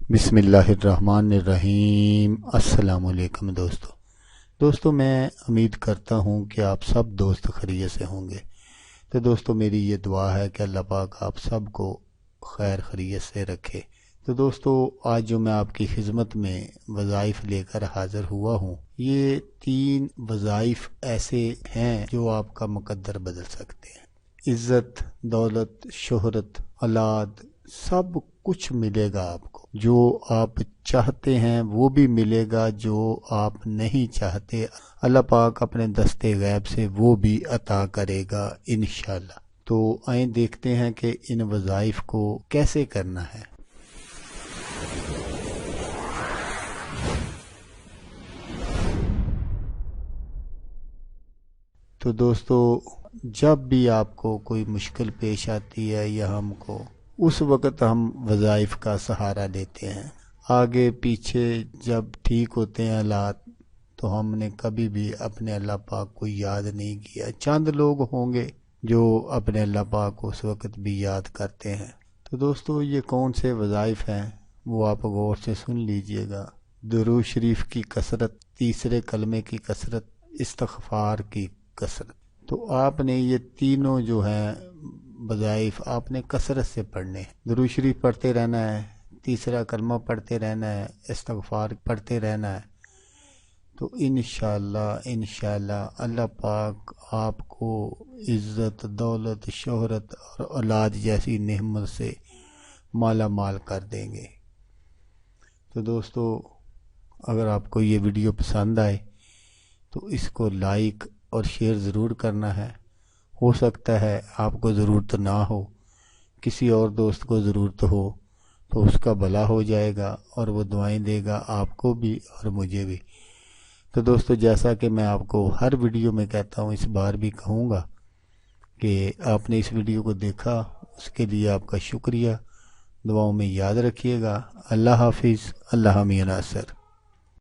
بسم اللہ الرحمن الرحیم۔ السلام علیکم دوستو میں امید کرتا ہوں کہ آپ سب دوست خیریت سے ہوں گے۔ تو دوستو میری یہ دعا ہے کہ اللہ پاک آپ سب کو خیر خیریت سے رکھے۔ تو دوستو آج جو میں آپ کی خدمت میں وظائف لے کر حاضر ہوا ہوں، یہ 3 وظائف ایسے ہیں جو آپ کا مقدر بدل سکتے ہیں۔ عزت، دولت، شہرت، اولاد، سب کچھ ملے گا آپ کو۔ جو آپ چاہتے ہیں وہ بھی ملے گا، جو آپ نہیں چاہتے اللہ پاک اپنے دستے غیب سے وہ بھی عطا کرے گا انشاءاللہ۔ تو آئیں دیکھتے ہیں کہ ان وظائف کو کیسے کرنا ہے۔ تو دوستو جب بھی آپ کو کوئی مشکل پیش آتی ہے یا ہم کو، اس وقت ہم وظائف کا سہارا لیتے ہیں۔ آگے پیچھے جب ٹھیک ہوتے ہیں حالات تو ہم نے کبھی بھی اپنے اللہ پاک کو یاد نہیں کیا۔ چند لوگ ہوں گے جو اپنے اللہ پاک کو اس وقت بھی یاد کرتے ہیں۔ تو دوستو یہ کون سے وظائف ہیں وہ آپ غور سے سن لیجئے گا۔ درود شریف کی کثرت، تیسرے کلمے کی کثرت، استغفار کی کثرت۔ تو آپ نے یہ تینوں جو ہیں وظائف آپ نے کثرت سے پڑھنے ہیں۔ درود شریف پڑھتے رہنا ہے، تیسرا کلمہ پڑھتے رہنا ہے، استغفار پڑھتے رہنا ہے۔ تو انشاءاللہ اللہ پاک آپ کو عزت، دولت، شہرت اور اولاد جیسی نعمت سے مالا مال کر دیں گے۔ تو دوستو اگر آپ کو یہ ویڈیو پسند آئے تو اس کو لائک اور شیئر ضرور کرنا ہے۔ ہو سکتا ہے آپ کو ضرورت نہ ہو، کسی اور دوست کو ضرورت ہو تو اس کا بھلا ہو جائے گا اور وہ دعائیں دے گا آپ کو بھی اور مجھے بھی۔ تو دوستو جیسا کہ میں آپ کو ہر ویڈیو میں کہتا ہوں، اس بار بھی کہوں گا کہ آپ نے اس ویڈیو کو دیکھا، اس کے لیے آپ کا شکریہ۔ دعاؤں میں یاد رکھیے گا۔ اللہ حافظ، اللہ حامی ناصر۔